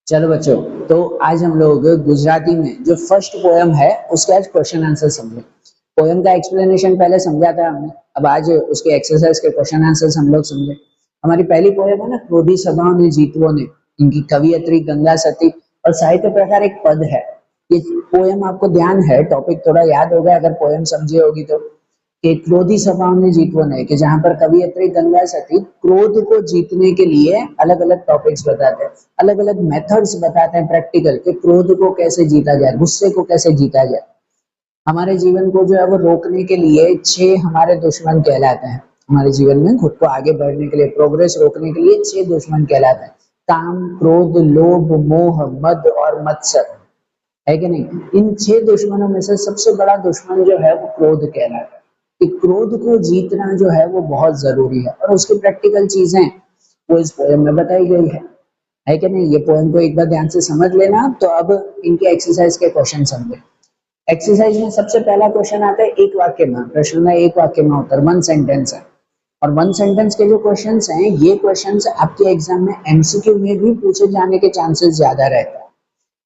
चलो बच्चों, तो आज हम लोग गुजराती में जो फर्स्ट पोयम है उसके आज क्वेश्चन आंसर समझे। पोयम का एक्सप्लेनेशन पहले समझा था हमने, अब आज उसके एक्सरसाइज के क्वेश्चन आंसर हम लोग समझे। हमारी पहली पोयम है ना, क्रोधी सभाओं ने जीतवों ने, इनकी कवियत्री गंगा सती और साहित्य प्रकार एक पद है। ये पोयम आपको ध्यान है, टॉपिक थोड़ा याद होगा अगर पोयम समझी होगी तो। कि क्रोधी सभाओं ने जीतवों ने, कि जहां पर कवियत्री गंगा सती क्रोध को जीतने के लिए अलग अलग टॉपिक्स बताते हैं, अलग अलग मेथड्स बताते हैं प्रैक्टिकल, कि क्रोध को कैसे जीता जाए, गुस्से को कैसे जीता जाए। हमारे जीवन को जो है वो रोकने के लिए 6 हमारे दुश्मन कहलाते हैं। हमारे जीवन में खुद को आगे बढ़ने के लिए, प्रोग्रेस रोकने के लिए 6 दुश्मन कहलाते हैं। काम, क्रोध, लोभ, मोह, मद और मत्सर, है कि नहीं? इन 6 दुश्मनों में से सबसे बड़ा दुश्मन जो है वो क्रोध कहलाता है। कि क्रोध को जीतना जो है वो बहुत जरूरी है, और उसकी प्रैक्टिकल चीजें वो इस पोएम में बताई गई है कि नहीं? ये पोएम को एक बार ध्यान से समझ लेना। तो अब इनके एक्सरसाइज के क्वेश्चन समझे। एक्सरसाइज में सबसे पहला क्वेश्चन आता है एक वाक्य में, प्रश्न में एक वाक्य में उत्तर, 1 सेंटेंस है। और 1 सेंटेंस के जो क्वेश्चंस हैं, ये क्वेश्चंस आपके एग्जाम में एमसीक्यू में भी पूछे जाने के चांसेस ज्यादा रहते हैं,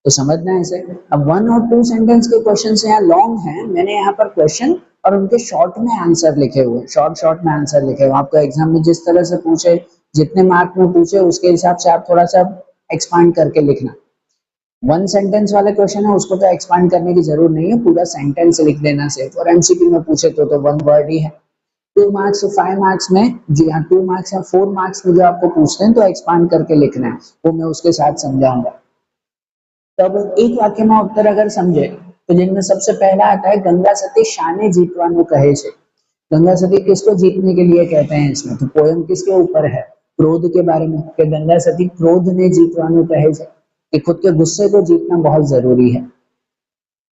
तो समझना है इसे। अब 1 और 2 सेंटेंस के क्वेश्चन यहाँ लॉन्ग हैं, मैंने यहाँ पर क्वेश्चन और उनके शॉर्ट में आंसर लिखे हुए, शॉर्ट शॉर्ट में आंसर लिखे हुए। आपको एग्जाम में जिस तरह से पूछे, जितने मार्क में पूछे, उसके हिसाब से आप थोड़ा सा एक्सपांड करके लिखना। 1 सेंटेंस वाले क्वेश्चन है उसको तो एक्सपांड करने की जरूरत नहीं है, पूरा सेंटेंस लिख देना सिर्फ। और एमसीक्यू में पूछे तो 1 वर्ड ही है। 2 मार्क्स से 5 मार्क्स में, जी हाँ 2 मार्क्स या 4 मार्क्स में जो आपको पूछते हैं तो एक्सपांड करके लिखना है, वो मैं उसके साथ समझाऊंगा। तब एक वाक्य में उत्तर अगर समझे तो जिनमें सबसे पहला आता है गंगा सती शाने जीतवानु कहे छे। गंगा सती किसको जीतने के लिए कहते हैं इसमें? तो पोयम किसके ऊपर है? क्रोध के बारे में, कि गंगा सती क्रोध ने जीतवानु कहे छे, कि खुद के गुस्से को जीतना बहुत जरूरी है।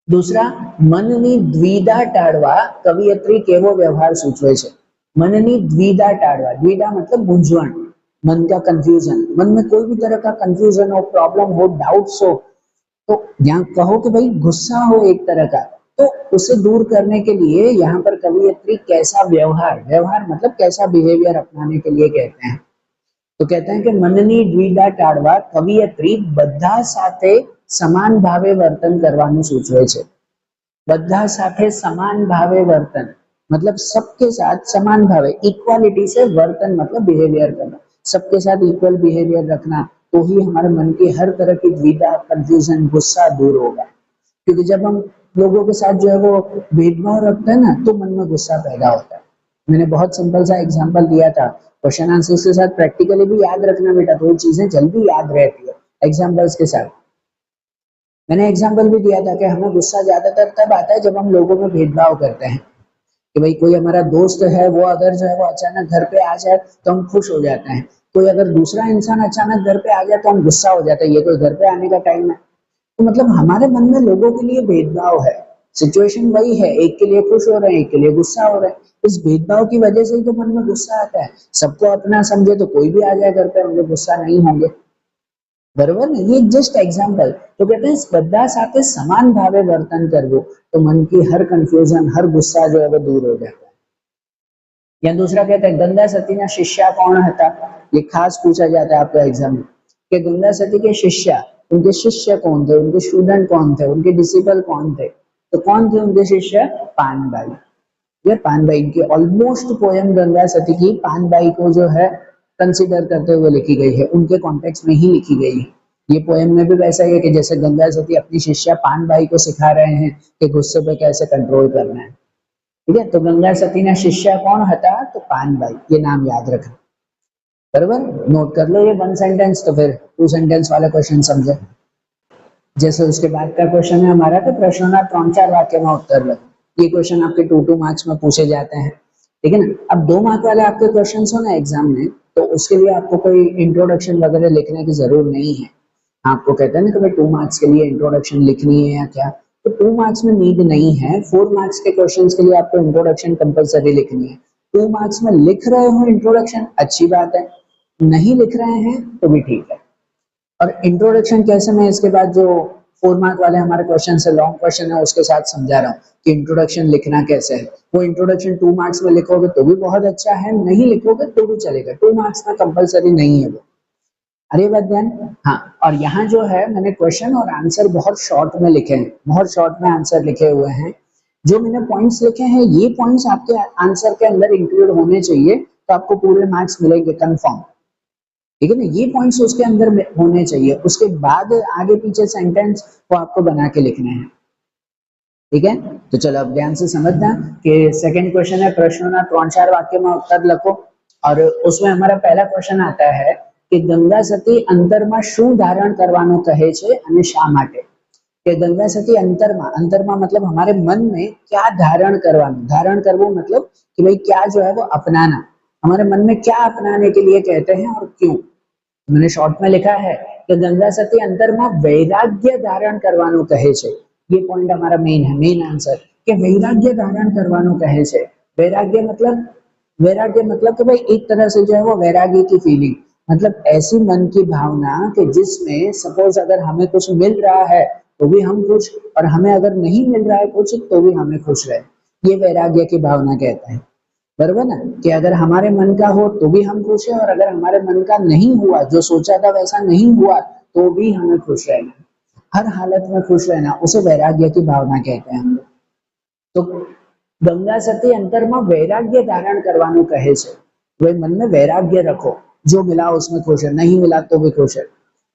दूसरा, मननी द्विधा टाळवा कवियत्री केवो व्यवहार सूचवे छे। मननी द्विधा टाळवा, द्विधा मतलब मूंझवण, मन का कंफ्यूजन, मन में कोई भी तरह का कंफ्यूजन हो, प्रॉब्लम हो, डाउट्स हो, तो यहाँ कहो कि भाई गुस्सा हो एक तरह का, तो उसे दूर करने के लिए यहाँ पर कवियत्री कैसा व्यवहार, व्यवहार मतलब कैसा बिहेवियर अपनाने के लिए कहते हैं। तो कहते हैं कि मननी द्विधा टाळवा कवियत्री બધા સાથે સમાન ભાવે વર્તન કરવાનું સૂચવે છે। બધા સાથે સમાન भावे वर्तन मतलब सबके साथ समान भावे, इक्वालिटी से वर्तन मतलब बिहेवियर करना, सबके साथ इक्वल बिहेवियर रखना, तो ही हमारे मन की हर तरह की द्विधा, कंफ्यूजन, गुस्सा दूर होगा। क्योंकि जब हम लोगों के साथ जो है वो भेदभाव रखते हैं ना, तो मन में गुस्सा पैदा होता है। मैंने बहुत सिंपल सा एग्जांपल दिया था, क्वेश्चन आंसर के साथ प्रैक्टिकली भी याद रखना बेटा, तो वो चीजें जल्दी याद रहती है एग्जाम्पल्स के साथ। मैंने एग्जाम्पल भी दिया था कि हमें गुस्सा ज्यादातर तब आता है जब हम लोगों में भेदभाव करते हैं। कि भाई कोई हमारा दोस्त है, वो अगर जो है वो अचानक घर पे आ जाए तो हम खुश हो जाते हैं। कोई अगर दूसरा इंसान अचानक घर पे आ जाए तो हम गुस्सा हो जाते हैं, ये कोई घर पे आने का टाइम है। तो मतलब हमारे मन में लोगों के लिए भेदभाव है। सिचुएशन वही है, एक के लिए खुश हो रहे हैं, एक के लिए गुस्सा हो रहे हैं। इस भेदभाव की वजह से ही तो मन में गुस्सा आता है। सबको अपना समझे तो कोई भी आ जाए घर पे, हम लोग गुस्सा नहीं होंगे, बरोबर ने? ये जस्ट एग्जांपल। तो कहते हैं બધા સાથે સમાન ભાવે વર્તન કરવું, तो मन की हर कंफ्यूजन, हर गुस्सा जो है वो दूर हो जाता है। या दूसरा कहते हैं गंगा सतीना शिष्या कौन हता। ये खास पूछा जाता है आपका एग्जाम में कि गंगा सती के शिष्या, उनके शिष्य कौन थे, उनके स्टूडेंट कौन थे, उनके डिसिपल कौन थे। तो कौन थे उनके शिष्य? पानबाई। ये पानबाई की ऑलमोस्ट पोयम गंगा सती की पानबाई को जो है कंसिडर करते हुए लिखी गई है, उनके कॉन्टेक्स्ट में ही लिखी गई है। ये पोयम में भी वैसा ही है कि जैसे गंगा सती अपनी शिष्या पानबाई को सिखा रहे हैं कि गुस्से पे कैसे कंट्रोल करना है। ठीक है, तो गंगा सती ना शिष्या कौन हता? तो पानबाई, ये नाम याद रखना, बराबर? नोट कर लो ये 1 सेंटेंस, तो फिर 2 सेंटेंस वाला क्वेश्चन समझे। जैसे उसके बाद का क्वेश्चन है हमारा कि प्रश्नों 3-4 वाक्य में उत्तर लिखो। ये क्वेश्चन आपके 2-2 मार्क्स में पूछे जाते हैं, ठीक है ना? अब 2 मार्क वाले आपके क्वेश्चन हो ना एग्जाम में, तो उसके लिए आपको कोई इंट्रोडक्शन वगैरह लिखने की जरूरत नहीं है। आपको कहते हैं ना कि भाई 2 मार्क्स के लिए इंट्रोडक्शन लिखनी है या क्या, तो 2 मार्क्स में नीड नहीं है। 4 मार्क्स के क्वेश्चंस के लिए आपको इंट्रोडक्शन कंपलसरी लिखनी है। 2 मार्क्स में लिख रहे हो इंट्रोडक्शन, अच्छी बात है, नहीं लिख रहे हैं तो भी ठीक है। और इंट्रोडक्शन कैसे, मैं इसके बाद जो 4 मार्क वाले हमारे क्वेश्चन है, लॉन्ग क्वेश्चन है, उसके साथ समझा रहा हूँ कि इंट्रोडक्शन लिखना कैसे है। वो इंट्रोडक्शन 2 मार्क्स में लिखोगे तो भी बहुत अच्छा है, नहीं लिखोगे तो भी चलेगा, 2 मार्क्स में कंपलसरी नहीं है वो। अरे बात ध्यान। हाँ, और यहाँ जो है मैंने क्वेश्चन और आंसर बहुत शॉर्ट में लिखे हैं, बहुत शॉर्ट में आंसर लिखे हुए हैं। जो मैंने पॉइंट्स लिखे हैं ये पॉइंट्स आपके आंसर के अंदर इंक्लूड होने चाहिए, तो आपको पूरे मार्क्स मिलेंगे कंफर्म। ठीक है ना, ये पॉइंट्स उसके अंदर होने चाहिए, उसके बाद आगे पीछे सेंटेंस वो आपको बना के लिखने हैं। ठीक है, तो चलो अब ध्यान से समझना कि सेकंड क्वेश्चन है प्रश्नों 3-4 वाक्य में उत्तर लिखो। और उसमें हमारा पहला क्वेश्चन आता है कि गंगा सती अंतरमा શું ધારણ કરવાનું કહે છે અને શા માટે। કે ગંગા સતી અંતરમાં मतलब हमारे मन में क्या धारण करवाना, धारण करवो मतलब कि भाई क्या जो है वो अपनाना, हमारे मन में क्या अपनाने के लिए कहते हैं और क्यों। मैंने शॉर्ट में लिखा है कि गंगा सती अंतरमा वैराग्य धारण करवाનું કહે છે। ये पॉइंट हमारा मेन है, मेन आंसर कि वैराग्य धारण करवाનું કહે છે। वैराग्य मतलब कि भाई एक तरह से जो है वो वैराग्य की फीलिंग, मतलब ऐसी मन की भावना कि जिसमें सपोज अगर हमें कुछ मिल रहा है तो भी हम खुश, और हमें अगर नहीं मिल रहा है कुछ तो भी हमें खुश रहे, ये वैराग्य की भावना कहता है। बरोबर ना, कि अगर हमारे मन का हो तो भी हम खुश हैं, और अगर हमारे मन का नहीं हुआ, जो सोचा था वैसा नहीं हुआ, तो भी हमें खुश रहना, हर हालत में खुश रहना, उसे वैराग्य की भावना कहते हैं हम लोग। तो गंगा सती अंतरमा वैराग्य धारण करवाનું કહે છે। वे मन में वैराग्य रखो, जो मिला उसमें खुश है, नहीं मिला तो भी खुश है।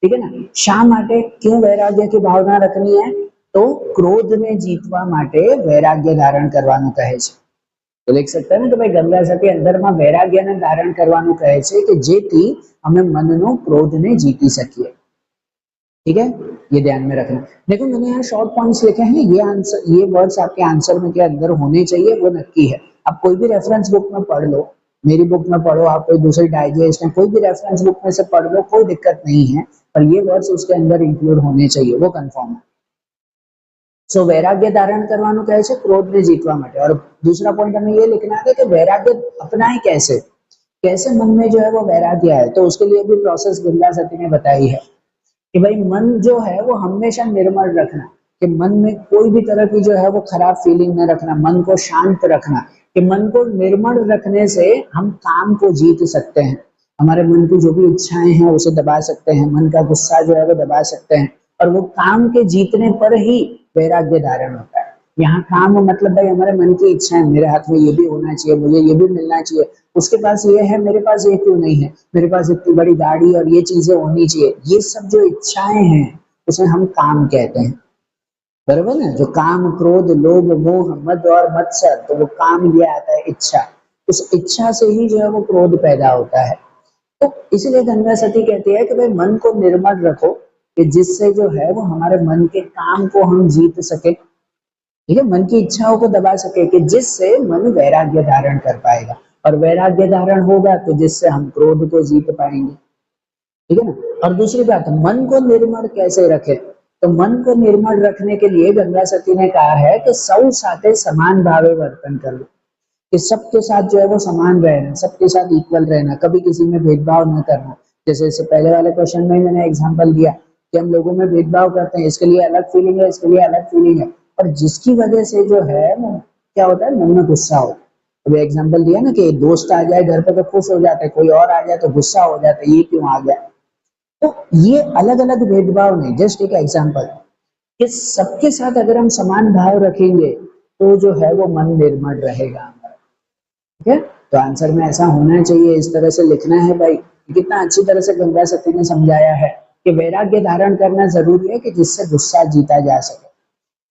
ठीक है ना, શા માટે क्यों वैराग्य की भावना रखनी है, तो क्रोध ने जीतवा માટે वैराग्य धारण करवाનું કહે છે। तो लिख सकते हैं ना कि भाई गंगा सती अंदરમાં વૈરાગ્યને ધારણ કરવાનું કહે છે કે જેથી અમે મનનો ક્રોધને જીતી શકીએ। ठीक है, ये ध्यान में रखना। देखो मैंने यहाँ शॉर्ट पॉइंट्स लिखे हैं, ये आंसर, ये वर्ड्स आपके आंसर में के अंदर होने चाहिए, वो नक्की है। आप कोई भी रेफरेंस बुक में पढ़ लो, मेरी बुक में पढ़ो, आप कोई दूसरी डाइजेस्ट में कोई भी रेफरेंस बुक में से पढ़ लो, कोई दिक्कत नहीं है, पर ये वर्ड्स उसके अंदर इंक्लूड होने चाहिए, वो कंफर्म है। सो वैराग्य धारण करवाનું કહે છે ક્રોધને જીતવા માટે। और दूसरा पॉइंट हमें ये लिखना है कि वैराग्य अपनाए कैसे, कैसे मन में जो है वो वैराग्य आए, तो उसके लिए भी प्रोसेस गंगा सती ने बताई है कि भाई मन जो है वो हमेशा निर्मल रखना, कि मन में कोई भी तरह की जो है वो खराब फीलिंग न रखना, मन को शांत रखना, कि मन को निर्मल रखने से हम काम को जीत सकते हैं, हमारे मन की जो भी इच्छाएं हैं उसे दबा सकते हैं, मन का गुस्सा जो है वो दबा सकते हैं, और वो काम के जीतने पर ही वैराग्य धारण होता है। यहाँ काम मतलब भाई हमारे मन की इच्छाएं, मेरे हाथ में ये भी होना चाहिए, मुझे ये भी मिलना चाहिए, उसके पास ये है मेरे पास ये क्यों नहीं है, मेरे पास इतनी बड़ी गाड़ी और ये चीजें होनी चाहिए, ये सब जो इच्छाएं हैं उसे हम काम कहते हैं। बरोबर ना, जो काम क्रोध लोभ मोह मद और मत्सर, तो वो काम ये आता है इच्छा, उस इच्छा से ही जो है वो क्रोध पैदा होता है। तो इसलिए गंगा सती कहती है कि भाई मन को निर्मल रखो, कि जिससे जो है वो हमारे मन के काम को हम जीत सके। ठीक है, मन की इच्छाओं को दबा सके, कि जिससे मन वैराग्य धारण कर पाएगा, और वैराग्य धारण होगा तो जिससे हम क्रोध को जीत पाएंगे। ठीक है ना, और दूसरी बात, मन को निर्मल कैसे रखे, तो मन को निर्मल रखने के लिए गंगा सती ने कहा है कि सौ साथे समान भावे वर्तन करो, कि सबके साथ जो है वो समान रहना, सबके साथ इक्वल रहना, कभी किसी में भेदभाव न करना। जैसे इससे पहले वाले क्वेश्चन में मैंने एग्जांपल दिया कि हम लोगों में भेदभाव करते हैं, इसके लिए अलग फीलिंग है, इसके लिए अलग फीलिंग है, और जिसकी वजह से जो है वो क्या होता है, मन में गुस्सा होता है। अभी एग्जांपल दिया ना कि दोस्त आ जाए घर पे तो खुश हो जाते हैं, कोई और आ जाए तो गुस्सा हो जाता है, ये क्यों आ गया। तो ये अलग अलग भेदभाव नहीं, जस्ट एक एग्जांपल कि सबके साथ अगर हम समान भाव रखेंगे तो जो है वो मन निर्मल रहेगा। ठीक है, तो आंसर में ऐसा होना चाहिए, इस तरह से लिखना है भाई। कितना अच्छी तरह से गंगा सती ने समझाया है कि वैराग्य धारण करना जरूरी है, कि जिससे गुस्सा जीता जा सके।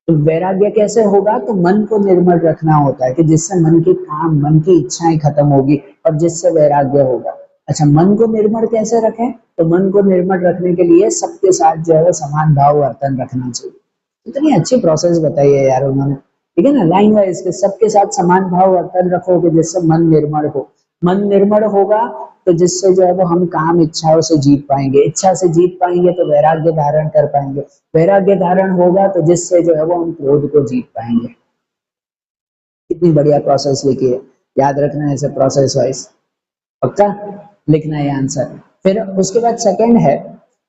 तो वैराग्य कैसे होगा, तो मन को निर्मल रखना होता है, कि जिससे मन के काम, मन की इच्छाएं खत्म होगी, और जिससे वैराग्य होगा। अच्छा, मन को निर्मल कैसे रखें, तो मन को निर्मल रखने के लिए सबके साथ जो है वो समान भाव वर्तन रखना चाहिए। इतनी अच्छी प्रोसेस बताई है यार उन्होंने। ठीक है ना, लाइन वाइज के सबके साथ समान भाव वर्तन रखोगे, जिससे मन निर्मल हो, मन निर्मल होगा तो जिससे जो है वो हम काम इच्छाओं से जीत पाएंगे, इच्छा से जीत पाएंगे तो वैराग्य धारण कर पाएंगे, वैराग्य धारण होगा तो जिससे जो है वो हम क्रोध को जीत पाएंगे। कितनी बढ़िया प्रोसेस लिखी है, याद रखना है ऐसे प्रोसेस वाइज, पक्का लिखना है आंसर। फिर उसके बाद सेकंड है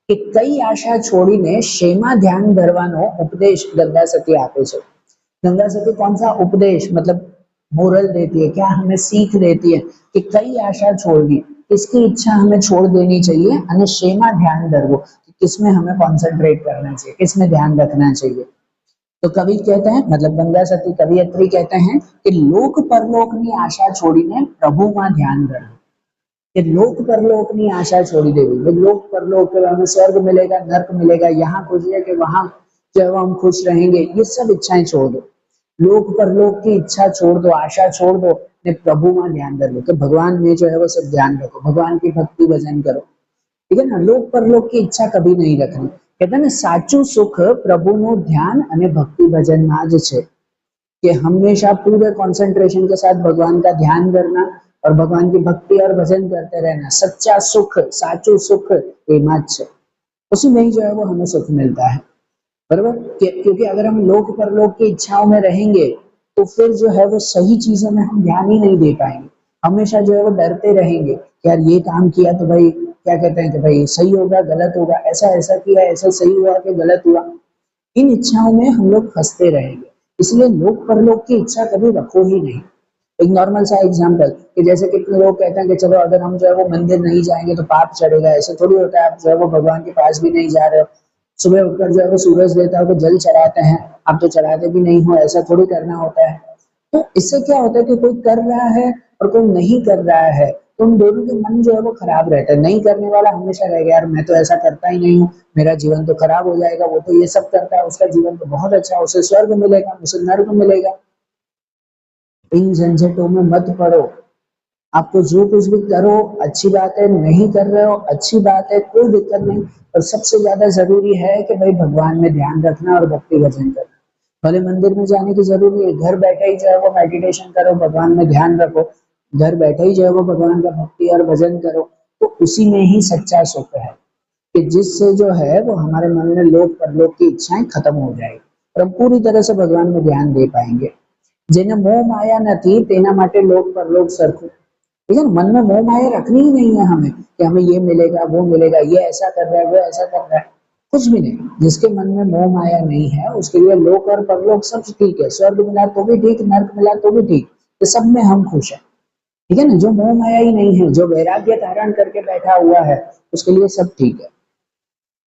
कि कई आशा छोड़ीने शेमा ध्यान धरવાનો उपदेश गंगा सती आपे છે। गंगा सती कौन सा उपदेश, मतलब मोरल देती है, क्या हमें सीख देती है कि कई आशा छोड़ दी, किसकी इच्छा हमें छोड़ देनी चाहिए અને શેમાં ध्यान ધરવું, किसमें हमें कॉन्सेंट्रेट करना चाहिए, किसमें ध्यान रखना चाहिए। तो कवि कहते हैं, मतलब गंगा सती कवियत्री कहते हैं कि लोक परलोकની આશા છોડીને પ્રભુમાં ध्यान ધરવું, कि लोक परलोक ની आशा छोड़ी देवी। वो लोक परलोक के हमें स्वर्ग मिलेगा, नर्क मिलेगा, यहाँ खुश है कि वहां जो है हम खुश रहेंगे, ये सब इच्छाएं छोड़ दो। लोक परलोक की इच्छा छोड़ दो, आशा छोड़ दो ने प्रभु में ध्यान धर लो, कि भगवान में जो है वो सब ध्यान रखो, भगवान की भक्ति भजन करो, ठीक है ना। लोक परलोक की इच्छा कभी नहीं रखनी। कहते हैं ना, साचू सुख प्रभु नु ध्यान અને भक्ति भजन માં જ છે, कि हमेशा पूरे कंसंट्रेशन के साथ भगवान का ध्यान करना और भगवान की भक्ति और भजन करते रहना, सच्चा सुख, साचू सुख एમાં જ છે, उसी में ही जो है वो हमें सुख मिलता है, बराबर। क्योंकि अगर हम लोक परलोक की इच्छाओं में रहेंगे तो फिर जो है वो सही चीजों में हम ध्यान ही नहीं दे पाएंगे, हमेशा जो है वो डरते रहेंगे, यार ये काम किया तो भाई क्या कहते हैं कि भाई सही होगा गलत होगा, ऐसा ऐसा किया ऐसा सही हुआ कि गलत हुआ, इन इच्छाओं में हम लोग फंसते रहेंगे। इसलिए लोक परलोक की इच्छा कभी रखो ही नहीं। एक नॉर्मल सा एग्जांपल, कि जैसे कितने लोग कहते हैं कि चलो अगर हम जो है वो मंदिर नहीं जाएंगे तो पाप चढ़ेगा, ऐसे थोड़ी होता है। आप जो है वो भगवान के पास भी नहीं जा रहे हो, सुबह उठकर जो है वो सूरज देवता को जल चढ़ाते हैं, आप तो चढ़ाते भी नहीं हो, ऐसा थोड़ी करना होता है। तो इससे क्या होता है कि कोई कर रहा है और कोई नहीं कर रहा है, तो उन दोनों के मन जो है वो खराब रहता है। नहीं करने वाला हमेशा रहेगा, यार मैं तो ऐसा करता ही नहीं हूँ, मेरा जीवन तो खराब हो जाएगा, वो तो ये सब करता है, उसका जीवन तो बहुत अच्छा, उसे स्वर्ग मिलेगा, उसे नर्क मिलेगा। इन झंझटों में मत पड़ो, आपको जो कुछ भी करो अच्छी बात है, नहीं कर रहे हो अच्छी बात है, कोई दिक्कत नहीं। और सबसे ज्यादा जरूरी है कि भाई भगवान में ध्यान रखना और भक्ति भजन करना। भले मंदिर में जाने की जरूरी है, घर बैठे ही जो है वो मेडिटेशन करो, भगवान में ध्यान रखो, घर बैठे ही जो है वो भगवान का भक्ति और भजन करो, तो उसी में ही सच्चा सुख है, कि जिससे जो है वो हमारे मन में लोक परलोक की इच्छाएं खत्म हो जाएगी और हम पूरी तरह से भगवान में ध्यान दे पाएंगे। જેને મોહ માયા નથી તેના માટે લોક પરલોક સરખું, ठीक है ना। मन में मोह माया रखनी ही नहीं है हमें, कि हमें ये मिलेगा वो मिलेगा, ये ऐसा कर रहा है वो ऐसा कर रहा है, कुछ भी नहीं। जिसके मन में मोह माया नहीं है उसके लिए लोक और परलोक सब ठीक है, स्वर्ग मिला तो भी ठीक, नर्क मिला तो भी ठीक, तो सब में हम खुश हैं, ठीक है ना। जो मोह माया ही नहीं है, जो वैराग्य धारण करके बैठा हुआ है, उसके लिए सब ठीक है,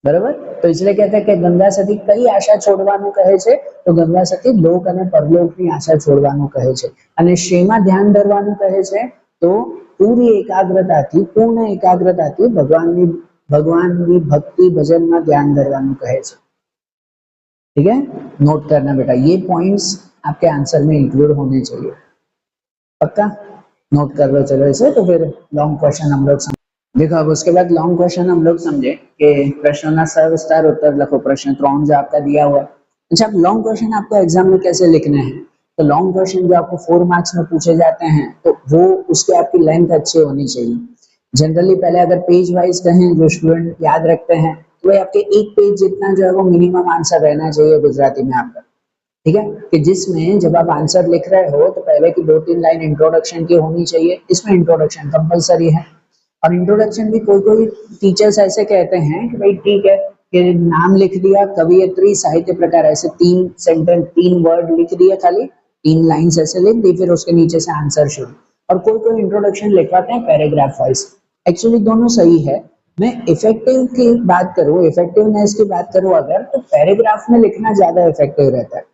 बराबर। तो इसलिए कहते हैं कि गंगा सती कई आशा છોડવાનું કહે છે, તો ગંગા સતી લોક અને પરલોકની આશા છોડવાનું કહે છે। અને શેમાં ધ્યાન ધરવાનું કહે છે, તો પૂરી એકાગ્રતાથી, પૂર્ણ એકાગ્રતાથી ભગવાનની ભક્તિ ભજનમાં ध्यान ધરવાનું કહે છે, ठीक है। नोट करना बेटा, ये पॉइंट्स आपके आंसर में इंक्लूड होने चाहिए, पक्का नोट कर लो। चलो इसे, तो फिर लॉन्ग क्वेश्चन हम लोग देखो। अब उसके बाद लॉन्ग क्वेश्चन हम लोग समझे कि प्रश्नों सविस्तार उत्तर लिखो, प्रश्न 3 जो आपका दिया हुआ है। अच्छा, अब लॉन्ग क्वेश्चन आपको एग्जाम में कैसे लिखने हैं, तो लॉन्ग क्वेश्चन जो आपको 4 मार्क्स में पूछे जाते हैं, तो वो उसके आपकी लेंथ अच्छी होनी चाहिए। जनरली पहले अगर पेज वाइज कहें, जो स्टूडेंट याद रखते हैं, तो वही आपके एक पेज जितना जो है वो मिनिमम आंसर रहना चाहिए गुजराती में आपका, ठीक है। कि जिसमें जब आप आंसर लिख रहे हो तो पहले की 2-3 लाइन इंट्रोडक्शन की होनी चाहिए, इसमें इंट्रोडक्शन कंपलसरी है। और इंट्रोडक्शन भी कोई कोई टीचर्स ऐसे कहते हैं कि भाई ठीक है, कि नाम लिख दिया, कवियत्री, साहित्य प्रकार, ऐसे 3 सेंटेंस 3 वर्ड लिख दिए, खाली 3 लाइंस ऐसे लिख दी, फिर उसके नीचे से आंसर शुरू। और कोई कोई इंट्रोडक्शन लिखवाते हैं पैराग्राफ वाइज। एक्चुअली दोनों सही है। मैं इफेक्टिव की बात करूं, इफेक्टिवनेस की बात करूं अगर, तो पैराग्राफ में लिखना ज्यादा इफेक्टिव रहता है।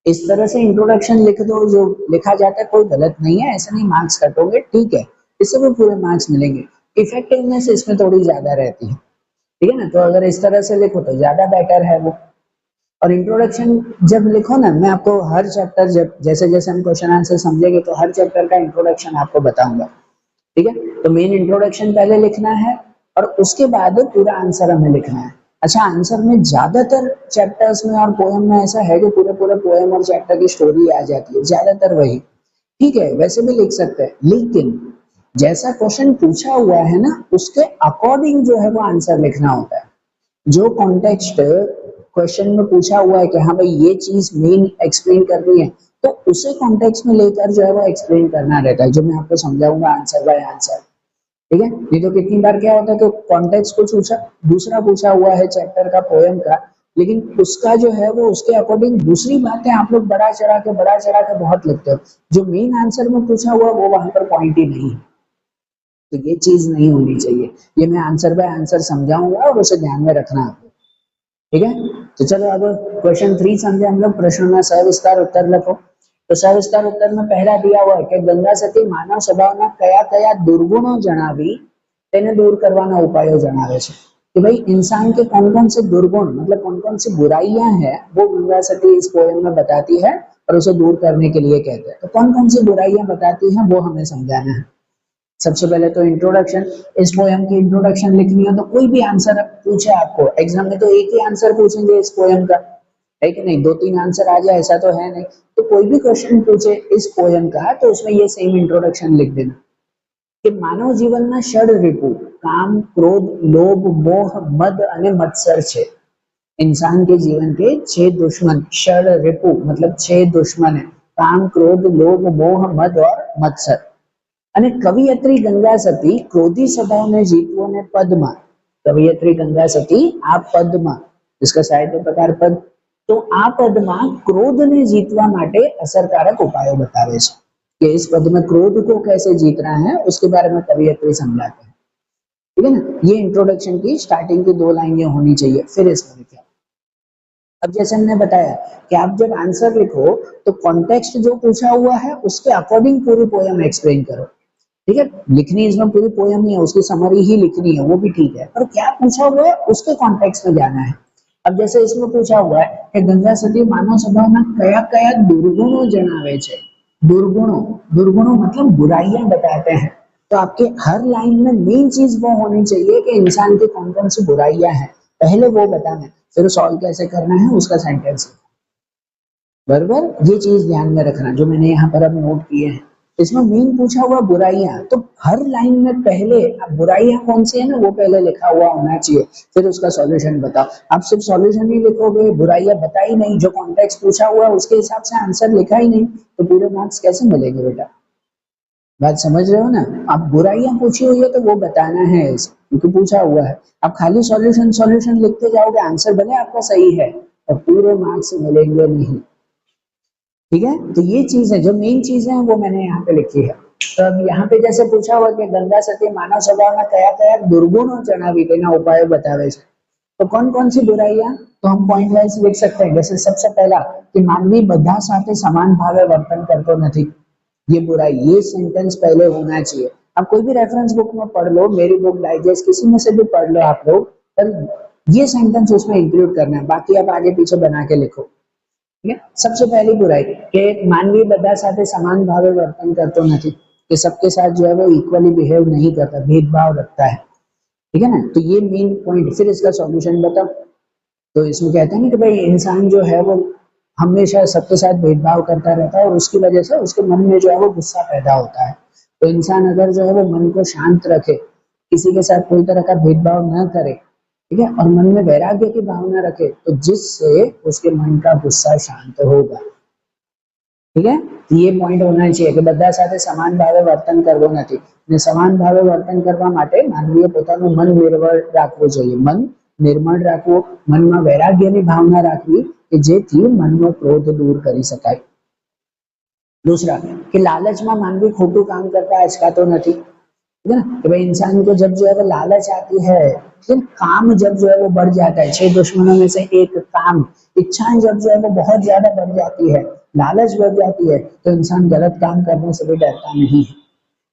इस तरह से इंट्रोडक्शन लिख दो, जो लिखा जाता है कोई गलत नहीं है, ऐसा नहीं मार्क्स कटोगे, ठीक है, इससे भी पूरे मार्क्स मिलेंगे। इफेक्टिवनेस इसमें थोड़ी ज्यादा रहती है, ठीक है ना। तो अगर इस तरह से लिखो तो ज्यादा बेटर है वो। और इंट्रोडक्शन जब लिखो ना, मैं आपको हर चैप्टर, जब जैसे जैसे हम क्वेश्चन आंसर समझेंगे तो हर चैप्टर का इंट्रोडक्शन आपको बताऊंगा, ठीक है। तो मेन इंट्रोडक्शन पहले लिखना है और उसके बाद पूरा आंसर हमें लिखना है। अच्छा, आंसर में ज्यादातर चैप्टर्स में और पोएम में ऐसा है कि पूरे पूरे पोएम और चैप्टर की स्टोरी आ जाती है, ज्यादातर वही, ठीक है, वैसे भी लिख सकते हैं, लेकिन जैसा क्वेश्चन पूछा हुआ है ना, उसके अकॉर्डिंग जो है वो आंसर लिखना होता है। जो कॉन्टेक्स्ट क्वेश्चन में पूछा हुआ है कि हाँ भाई ये चीज मेन एक्सप्लेन करनी है, तो उसे कॉन्टेक्स्ट में लेकर जो है वो एक्सप्लेन करना रहता है, जो मैं आपको समझाऊंगा आंसर बाय आंसर, ठीक है। नहीं तो कितनी बार क्या होता है कि कॉन्टेक्स्ट कुछ दूसरा पूछा हुआ है चैप्टर का, पोएम का, लेकिन उसका जो है वो उसके अकॉर्डिंग दूसरी बातें आप लोग बढ़ा चढ़ा के बहुत लिखते हो, जो मेन आंसर में पूछा हुआ वो वहां पर पॉइंट ही नहीं है, तो ये चीज नहीं होनी चाहिए। ये मैं आंसर बाय आंसर समझाऊंगा और उसे ध्यान में रखना आपको, ठीक है। तो चलो अब क्वेश्चन 3 समझे हम लोग। प्रश्न में सविस्तार उत्तर लिखो। तो सविस्तार उत्तर में पहला दिया हुआ है कि गंगा सती मानव स्वभावના કયા કયા દુર્ગુણો જણાવી તેને दूर करवाना उपायों जણાवे છે। कि भाई इंसान के कौन कौन से दुर्गुण मतलब कौन कौन सी बुराइयां हैं वो गंगा सती इस पोएम में बताती है और उसे दूर करने के लिए कहते हैं। तो कौन कौन सी बुराइयां बताती हैं वो हमें समझाना है। सबसे पहले तो इंट्रोडक्शन। इस पोएम की इंट्रोडक्शन लिखनी है तो कोई भी आंसर पूछे आपको एग्जाम में तो एक ही आंसर पूछेंगे इस पोएम का, है कि नहीं? दो तीन आंसर आ जाए ऐसा तो है नहीं। तो कोई भी क्वेश्चन पूछे इस पोएम का तो उसमें ये सेम इंट्रोडक्शन लिख देना कि मानव जीवनના ષડ રિપુ કામ ક્રોધ લોભ મોહ મદ અને મત્સર છે। इंसान के जीवन के 6 दुश्मन, षड रिपु मतलब 6 दुश्मन है। काम क्रोध लोभ मोह मद और मत्सर। અને કવિયત્રી ગંગા સતી ક્રોધી સ્વભાવને જીતવો ને પદમાં, કવિયત્રી ગંગા સતી આ પદમાં, इसका साहित्य प्रकार पद, तो આ પદમાં ક્રોધને જીતવા માટે અસરકારક ઉપાયો बतावे છે कि इस पद में क्रोध को कैसे जीतना है उसके बारे में कवियत्री समझाते हैं, ठीक है ना। ये इंट्रोडक्शन की स्टार्टिंग की 2 लाइन ये होनी चाहिए। फिर इसमें लिखिए। अब जैसे हमने बताया कि आप जब आंसर लिखो तो कॉन्टेक्स्ट जो पूछा हुआ है उसके अकॉर्डिंग पूरी पोएम एक्सप्लेन करो, ठीक है। लिखनी इसमें पूरी पोएम नहीं है, उसकी समरी ही लिखनी है, वो भी ठीक है, पर क्या पूछा हुआ है उसके कॉन्टेक्स्ट में जाना है। अब जैसे इसमें पूछा हुआ है कि गंगा सती मानव स्वभावના કયા કયા दुर्गुणों जણાવે છે। दुर्गुणों, दुर्गुणों मतलब बुराइयां बताते हैं। तो आपके हर लाइन में मेन चीज वो होनी चाहिए कि इंसान की कौन कौन सी बुराइयां हैं, पहले वो बताना है, फिर सॉल्व कैसे करना है उसका सेंटेंस। बराबर, ये चीज ध्यान में रखना जो मैंने यहाँ पर अब नोट किए हैं। इसमें मेन पूछा हुआ बुराइयां, तो हर लाइन में पहले बुराइयां कौन सी है ना वो पहले लिखा हुआ होना चाहिए, फिर उसका सॉल्यूशन बताओ। आप सिर्फ सॉल्यूशन ही लिखोगे, बुराइयां बताई नहीं, जो कॉन्टेक्स्ट पूछा हुआ है उसके हिसाब से आंसर लिखा ही नहीं, तो पूरे मार्क्स कैसे मिलेंगे बेटा? बात समझ रहे हो ना। आप बुराइयां पूछी हुई है तो वो बताना है क्योंकि पूछा हुआ है। आप खाली सॉल्यूशन सॉल्यूशन लिखते जाओगे, आंसर भले आपका सही है और पूरे मार्क्स मिलेंगे नहीं, ठीक है। तो ये चीज है, जो मेन चीज है वो मैंने यहाँ पे लिखी है। तो अब यहाँ पे जैसे पूछा हुआ कि गंगा सती मानव स्वभावના કયા કયા दुर्गुणों जણાવી તેના उपाय बतावे છે। तो कौन कौन सी बुराइयां, तो हम पॉइंट वाइज लिख सकते हैं। जैसे सबसे पहला कि मानवी બધા સાથે સમાન ભાવે વર્તન करतो નથી, ये बुराई, ये सेंटेंस पहले होना चाहिए। आप कोई भी रेफरेंस बुक में पढ़ लो, मेरी बुक डाइजेस्ट किसी में से भी पढ़ लो आप लोग, पर ये सेंटेंस उसमें इंक्लूड करना है, बाकी आप आगे पीछे बना के लिखो, ठीक है। सबसे पहली बुराई कि मानवी બધા સાથે સમાન ભાવે વર્તન કરતો નથી, कि सबके साथ जो है वो इक्वली बिहेव नहीं करता, भेदभाव रखता है, ठीक है ना। तो ये मेन पॉइंट। फिर इसका सॉल्यूशन बताओ। तो इसमें कहते हैं ना कि भाई इंसान जो है वो हमेशा सबके साथ भेदभाव करता रहता है और उसकी वजह से उसके मन में जो है वो गुस्सा पैदा होता है। तो इंसान अगर जो है वो मन को शांत रखे, किसी के साथ कोई तरह का भेदभाव न करे, ठीक है, और मन में वैराग्य की भावना रखे, तो जिससे उसके मन का गुस्सा शांत होगा, ठीक है। तो ये पॉइंट होना चाहिए कि બધા સાથે સમાન ભાવે વર્તન કરવું નથી, ને સમાન ભાવે વર્તન કરવા માટે માનવીએ પોતાનું મન નિર્મળ રાખવું જોઈએ, મન નિર્મળ રાખવું, મનમાં વૈરાગ્યની ભાવના રાખવી કે જેથી મનનો ક્રોધ दूर કરી શકાય। दूसरा कि लालचમાં मानवी ખોટું કામ કરતા અચકાતો નથી, ठीक है ना। कि भाई इंसान को जब जो है वो लालच आती है, फिर काम जब जो है वो बढ़ जाता है, 6 दुश्मनों में से एक काम, इच्छाएं जब जो है वो बहुत ज्यादा बढ़ जाती है, लालच बढ़ जाती है, तो इंसान गलत काम करने से भी डरता नहीं है।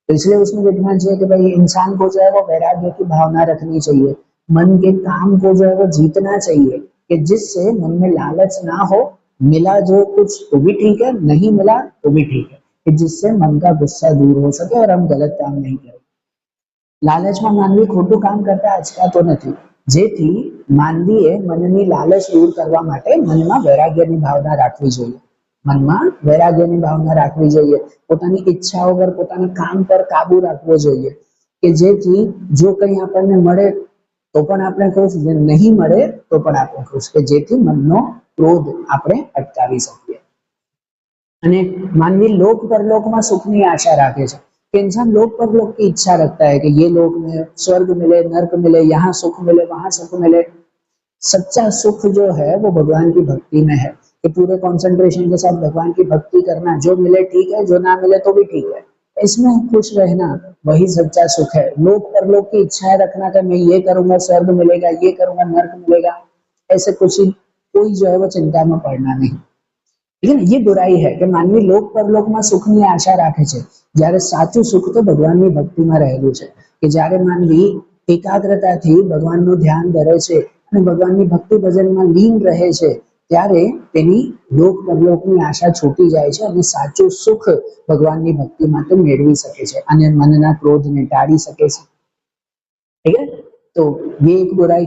तो इसलिए उसमें लिखना चाहिए कि भाई इंसान को जो है वो वैराग्य की भावना रखनी चाहिए, मन के काम को जो है वो जीतना चाहिए, कि जिससे मन में लालच ना हो, मिला जो कुछ तो भी ठीक है, नहीं मिला तो भी ठीक है, कि जिससे मन का गुस्सा दूर हो सके और हम गलत काम नहीं करें। લાલચમાં માનવી ખોટું કામ કરતા અચકાતો નથી, જેથી માનવીએ મનની લાલચ દૂર કરવા માટે મનમાં વૈરાગ્યની ભાવના રાખવી જોઈએ, મનમાં વૈરાગ્યની ભાવના રાખવી જોઈએ, પોતાની ઈચ્છાઓ પર પોતાના કામ પર કાબુ રાખવો જોઈએ, કે જેથી જો કંઈ આપણને મળે તો પણ આપણે ખુશ, નહીં મળે તો પણ આપણે ખુશ, કે જેથી મનનો ક્રોધ આપણે અટકાવી શકીએ। અને માનવી લોક પરલોકમાં સુખની આશા રાખે છે, कि इंसान लोक परलोक की इच्छा रखता है कि ये लोक में स्वर्ग मिले, नर्क मिले, यहाँ सुख मिले, वहां सुख मिले। सच्चा सुख जो है वो भगवान की भक्ति में है, कि पूरे कंसंट्रेशन के साथ भगवान की भक्ति करना, जो मिले ठीक है, जो ना मिले तो भी ठीक है, इसमें खुश रहना वही सच्चा सुख है। लोक परलोक की इच्छाएं रखना कि मैं ये करूंगा स्वर्ग मिलेगा, ये करूंगा नर्क मिलेगा, ऐसे कुछ ही कोई जो है वो चिंता में पड़ना नहीं। ठीक है ना, ये बुराई है कि मानवी लोक परलोक में सुखની આશા રાખે છે, જ્યારે સાચું સુખ તો ભગવાનની ભક્તિમાં રહેલું છે। કે જ્યારે માનવી એકાગ્રતાથી ભગવાનનું ध्यान ધરે છે અને ભગવાનની ભક્તિ ભજનમાં લીન રહે છે, ત્યારે તેની લોક પરલોકની આશા છૂટી જાય છે અને સાચું સુખ ભગવાનની ભક્તિમાં તે મેળવી શકે છે અને મનના ક્રોધને ટાળી શકે છે। ठीक है, तो ये एक बुराई।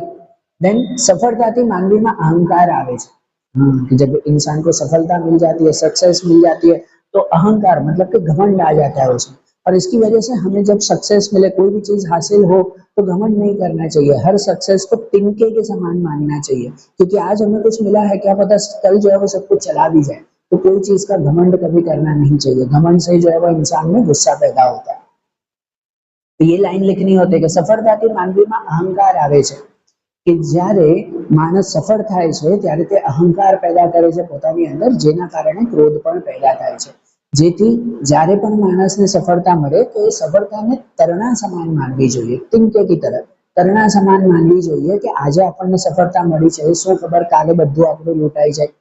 देन सफलताથી मानवीમાં अहंकार आवे છે। कि जब इंसान को सफलता मिल जाती है, सक्सेस मिल जाती है, तो अहंकार मतलब कि घमंड आ जाता है उसमें। और इसकी वजह से हमें जब सक्सेस मिले, कोई भी चीज हासिल हो, तो घमंड नहीं करना चाहिए। हर सक्सेस को तिनके के समान मानना चाहिए, क्योंकि आज हमें कुछ मिला है, क्या पता कल जो है वो सब कुछ चला भी जाए। तो कोई चीज का घमंड कभी करना नहीं चाहिए। घमंड से जो है वो इंसान में गुस्सा पैदा होता है। तो ये लाइन लिखनी होती है कि सफलताથી માનવીમાં અહંકાર આવે છે, કે જ્યારે માણસ સફળ થાય છે ત્યારે તે અહંકાર પેદા કરે છે પોતાની અંદર, જેના કારણે ક્રોધ પણ પેદા થાય છે। જેથી જ્યારે પણ માણસને સફળતા મળે તો એ સફળતાને તરણા સમાન માનવી જોઈએ, તિનકે की तरह તરણા સમાન માનવી જોઈએ કે આજે આપણને સફળતા મળી છે, શું ખબર કાલે બધું આપણું લૂંટાઈ જાય,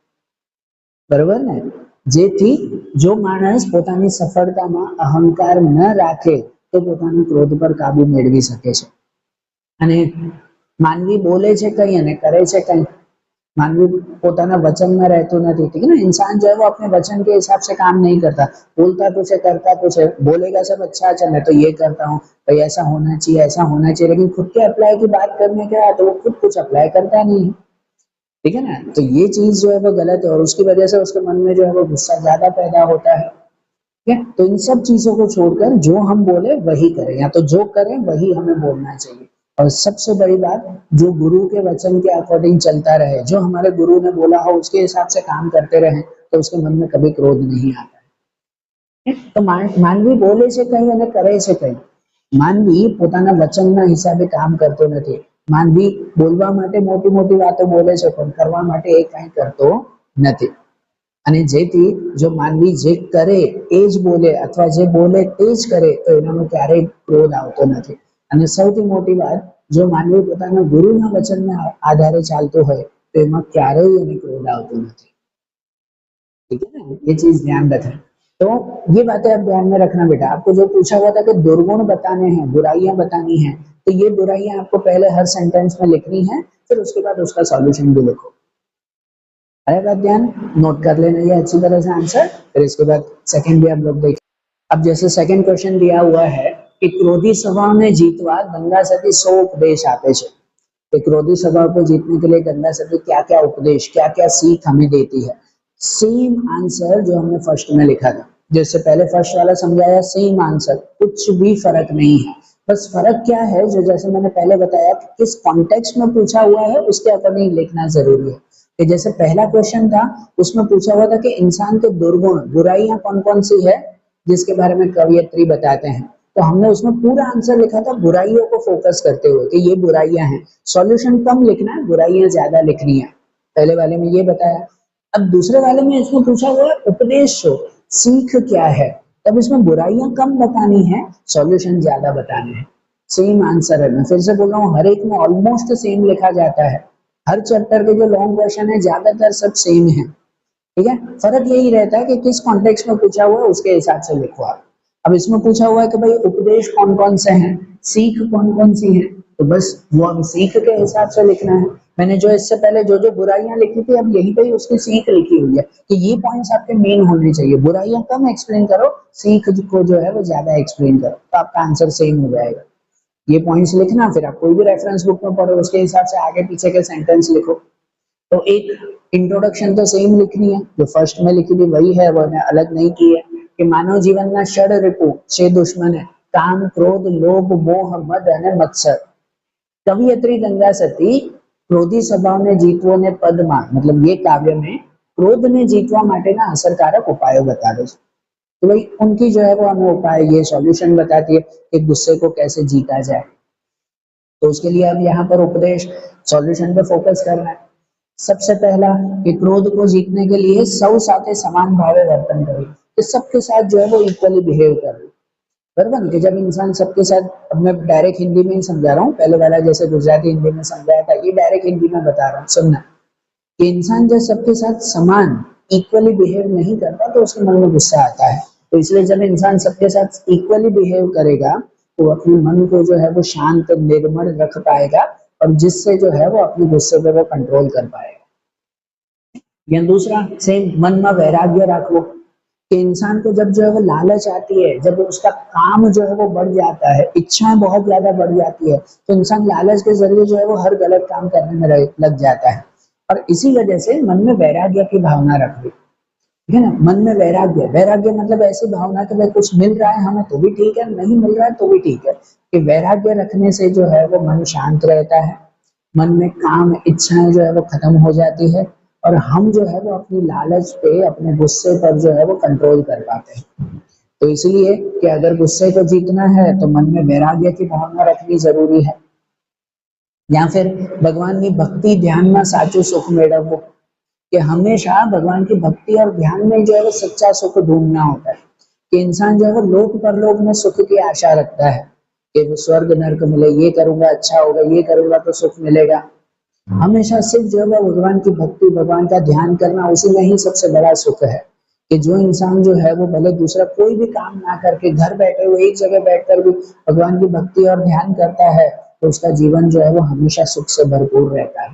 બરોબર ને। જેથી જો માણસ પોતાની સફળતામાં અહંકાર ન રાખે તો પોતાના ક્રોધ પર કાબુ મેળવી શકે છે। અને मानवी बोले છે કઈ અને કરે છે કઈ। मानवी પોતાના વચનમાં રહેતો નથી। ठीक है ना, इंसान जो है वो अपने वचन के हिसाब से काम नहीं करता। बोलता कुछ है करता कुछ है, बोलेगा सब अच्छा अच्छा मैं तो ये करता हूँ, भाई ऐसा होना चाहिए ऐसा होना चाहिए, लेकिन खुद के अप्लाई की बात करने के बाद तो वो खुद कुछ अप्लाई करता नहीं है। ठीक है ना, तो ये चीज जो है वो गलत है और उसकी वजह से उसके मन में जो है वो गुस्सा ज्यादा पैदा होता है। ठीक है, तो इन सब चीजों को छोड़कर जो हम बोले वही करें, या तो जो करें वही हमें बोलना चाहिए। और सबसे बड़ी बात, जो गुरु के वचन के अकॉर्डिंग चलता रहे, जो हमारे गुरु ने बोला हो उसके हिसाब से काम करते रहे, तो उसके मन में कभी क्रोध नहीं आता है। तो मानवी बोले છે કઈ અને કરે છે કઈ। માનવી પોતાના વચનના હિસાબે કામ કરતો નથી। માનવી બોલવા માટે મોટી મોટી વાતો બોલે છે પણ કરવા માટે એ કાંઈ કરતો નથી। અને જેથી જો માનવી જે કરે એ જ બોલે અથવા જે બોલે તે જ કરે તો એનામાં ક્યારેય ક્રોધ આવતો નથી। અને સૌથી મોટી વાત, જો માનવી પોતાના ગુરુના વચનના આધારે ચાલતો હોય તો એમાં ક્યારેય એને ક્રોધ આવતો નથી। ठीक है ना, ये चीज ध्यान रखें। तो ये बातें आप ध्यान में रखना बेटा। आपको जो पूछा हुआ था कि दुर्गुण बताने हैं, बुराइयां बतानी हैं, तो ये बुराइयां आपको पहले हर सेंटेंस में लिखनी है, फिर उसके बाद उसका सॉल्यूशन भी लिखो। अरे बात ध्यान नोट कर लेना ये अच्छी तरह से आंसर, फिर इसके बाद सेकंड भी आप लोग देखें। अब जैसे सेकंड क्वेश्चन दिया हुआ है कि क्रोधी स्वभाव ने जीतवा गंगा सती 100 उपदेश आपे छे। कि क्रोधी स्वभाव को जीतने के लिए गंगा सती क्या क्या उपदेश, क्या क्या सीख हमें देती है। सेम आंसर जो हमने फर्स्ट में लिखा था, जैसे पहले फर्स्ट वाला समझाया, सेम आंसर, कुछ भी फर्क नहीं है। बस फर्क क्या है, जो जैसे मैंने पहले बताया कि किस कॉन्टेक्स्ट में पूछा हुआ है उसके अकॉर्डिंग लिखना जरूरी है। कि जैसे पहला क्वेश्चन था उसमें पूछा हुआ था कि इंसान के दुर्गुण बुराइयां कौन कौन सी है जिसके बारे में कवयित्री बताते हैं, तो हमने उसमें पूरा आंसर लिखा था बुराइयों को फोकस करते हुए कि ये बुराइयां हैं। सॉल्यूशन कम लिखना है, बुराइयां ज्यादा लिखनी है। पहले वाले में ये बताया। अब दूसरे वाले में इसमें पूछा हुआ है उपदेश सीख क्या है, तब इसमें बुराइयां कम बतानी है, सॉल्यूशन ज्यादा बताने हैं। सेम आंसर है, मैं फिर से बोल रहा हूँ, हर एक में ऑलमोस्ट सेम लिखा जाता है। हर चैप्टर के जो लॉन्ग क्वेश्चन है ज्यादातर सब सेम है। ठीक है, फर्क यही रहता है कि किस कॉन्टेक्स्ट में पूछा हुआ है उसके हिसाब से लिखो आप। अब इसमें पूछा हुआ है कि भाई उपदेश कौन कौन से हैं, सीख कौन कौन सी है, तो बस वो हम सीख के हिसाब से लिखना है। मैंने जो इससे पहले जो जो बुराइयां लिखी थी, अब यहीं पे ही उसकी सीख लिखी हुई है कि ये पॉइंट्स आपके मेन होने चाहिए। बुराइयां कम एक्सप्लेन करो, सीख को जो है वो ज्यादा एक्सप्लेन करो, तो आपका आंसर सेम हो जाएगा। ये पॉइंट्स लिखना, फिर आप कोई भी रेफरेंस बुक में पढ़ो उसके हिसाब से आगे पीछे के सेंटेंस लिखो। तो एक इंट्रोडक्शन तो सेम लिखनी है, जो फर्स्ट में लिखी थी वही है, वो अलग नहीं की है। कि मानव जीवन ना षड रिपु 6 दुश्मन है, काम क्रोध लोभ मोह मद અને મત્સર। कवयित्री गंगा सती क्रोधी स्वभाव ने जीतવો ने पदમાં, मतलब ये काव्य में क्रोध ने जीतवा माटेना असरकारक उपायों बतावे छे। तो भाई उनकी जो है वो हमें उपाय, ये सॉल्यूशन बताती है कि गुस्से को कैसे जीता जाए। तो उसके लिए अब यहाँ पर उपदेश सॉल्यूशन पे फोकस करना है। सबसे पहला कि क्रोध को जीतने के लिए सब साथे समान भावे वर्तन करें, कि सबके साथ जो है वो इक्वली बिहेव करें। बराबर कि जब इंसान सबके साथ, अब मैं डायरेक्ट हिंदी में ही समझा रहा हूँ, पहले वाला जैसे गुजराती हिंदी में समझाया था, ये डायरेक्ट हिंदी में बता रहा हूँ, सुनना। कि इंसान जब सबके साथ समान इक्वली बिहेव नहीं करता तो उसके मन में गुस्सा आता है। तो इसलिए जब इंसान सबके साथ इक्वली बिहेव करेगा तो वो अपने मन को जो है वो शांत निर्मल रख पाएगा, और जिससे जो है वो अपने गुस्से पे वो कंट्रोल कर पाएगा। या दूसरा सेम, मन में वैराग्य रखो कि इंसान को जब जो है वो लालच आती है, जब उसका काम जो है वो बढ़ जाता है, इच्छाएं बहुत ज्यादा बढ़ जाती है, तो इंसान लालच के जरिए जो है वो हर गलत काम करने में लग जाता है। और इसी वजह से मन में वैराग्य की भावना रखनी, ठीक है ना। मन में वैराग्य, वैराग्य मतलब ऐसी भावना कि भाई कुछ मिल रहा है हमें तो भी ठीक है, नहीं मिल रहा है तो भी ठीक है। कि वैराग्य रखने से जो है वो मन शांत रहता है, मन में काम इच्छाएं जो है वो खत्म हो जाती है, और हम जो है वो अपनी लालच पे, अपने गुस्से पर जो है वो कंट्रोल कर पाते हैं। तो इसलिए कि अगर गुस्से को जीतना है तो मन में वैराग्य की भावना रखनी जरूरी है। या फिर भगवान की भक्ति ध्यान में साचू सुख मेळववो, कि हमेशा भगवान की भक्ति और ध्यान में जो है वो सच्चा सुख ढूंढना होता है। कि इंसान जो है वो लोक परलोक में सुख की आशा रखता है कि वो स्वर्ग नर्क मिले, ये करूंगा अच्छा होगा, ये करूंगा तो सुख मिलेगा। हमेशा सिर्फ जो है भगवान की भक्ति, भगवान का ध्यान करना, उसी में ही सबसे बड़ा सुख है। कि जो इंसान जो है वो भले दूसरा कोई भी काम ना करके घर बैठे हुए एक जगह बैठकर भी भगवान की भक्ति और ध्यान करता है, तो उसका जीवन जो है वो हमेशा सुख से भरपूर रहता है।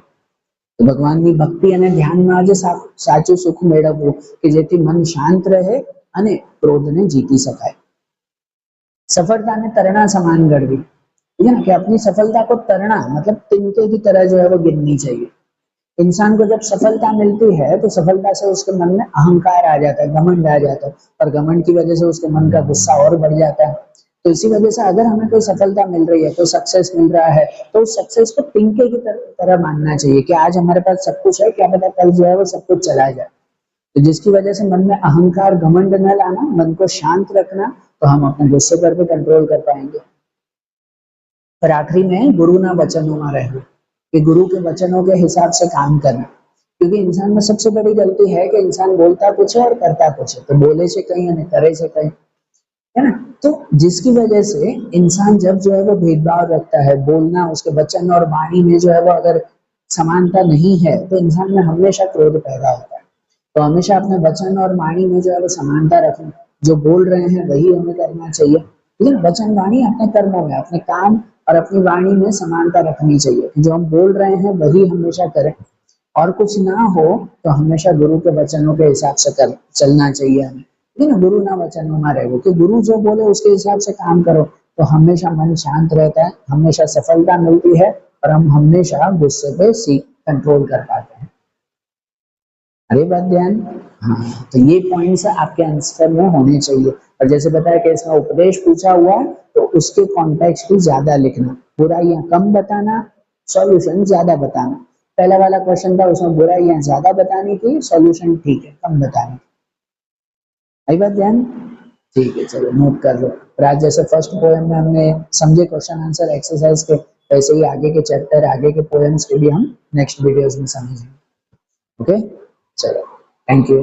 तो ભગવાનની ભક્તિ અને ધ્યાનમાં જ સાચું સુખ મેળવવું, કે જેથી મન શાંત રહે અને ક્રોધને જીતી શકાય। सफलताને તરણા સમાન ગણવી, ठीक है ना, कि अपनी सफलता को तरणा मतलब तिनके की तरह जो है वो गिननी चाहिए। इंसान को जब सफलता मिलती है तो सफलता से उसके मन में अहंकार आ जाता है, घमंड आ जाता है, और घमंड की वजह से उसके मन का गुस्सा और बढ़ जाता है। तो इसी वजह से अगर हमें कोई सफलता मिल रही है, कोई सक्सेस मिल रहा है, तो उस सक्सेस को तिनके की तरह मानना चाहिए कि आज हमारे पास सब कुछ है, क्या पता कल जो है वो सब कुछ चला जाए। तो जिसकी वजह से मन में अहंकार घमंड न लाना, मन को शांत रखना, तो हम अपने गुस्से पर भी कंट्रोल कर पाएंगे। और आखिरी में गुरु ना वचनों में रहना, कि गुरु के वचनों के हिसाब से काम करना। क्योंकि इंसान में सबसे बड़ी गलती है कि इंसान बोलता कुछ है और करता कुछ है, तो बोले से कहीं और करे से कहीं, है ना। तो जिसकी वजह से इंसान जब जो है वो भेदभाव रखता है, बोलना उसके वचन और वाणी में जो है वो अगर समानता नहीं है, तो इंसान में हमेशा क्रोध पैदा होता है। तो हमेशा अपने वचन और वाणी में जो है वो समानता रखें, जो बोल रहे हैं वही हमें करना चाहिए। लेकिन वचन वाणी अपने कर्मों में, अपने काम और अपनी वाणी में समानता रखनी चाहिए, जो हम बोल रहे हैं वही हमेशा करें। और कुछ ना हो तो हमेशा गुरु के वचनों के हिसाब से कर चलना चाहिए हमें, ठीक है ना। गुरु ना वचनों में रहो, कि गुरु जो बोले उसके हिसाब से काम करो, तो हमेशा मन शांत रहता है, हमेशा सफलता मिलती है, और हम हमेशा गुस्से पे सीख कंट्रोल कर पाते हैं। अरे बात ध्यान। हाँ, तो ये पॉइंट्स आपके आंसर में होने चाहिए। और जैसे बताया कि इसमें उपदेश पूछा हुआ है, तो उसके कॉन्टेक्स्ट भी ज्यादा लिखना, बुराइयां कम बताना, सॉल्यूशन ज्यादा बताना। पहला वाला क्वेश्चन था उसमें बुराइयां ज्यादा बतानी थी, सॉल्यूशन ठीक है कम बतानी थी। आई बात ध्यान। ठीक है, चलो नोट कर लो। और आज जैसे फर्स्ट पोएम में हमने समझे क्वेश्चन आंसर एक्सरसाइज के, वैसे ही आगे के चैप्टर, आगे के पोएम्स के भी हम नेक्स्ट वीडियोस में समझेंगे। ओके, चलो, थैंक यू।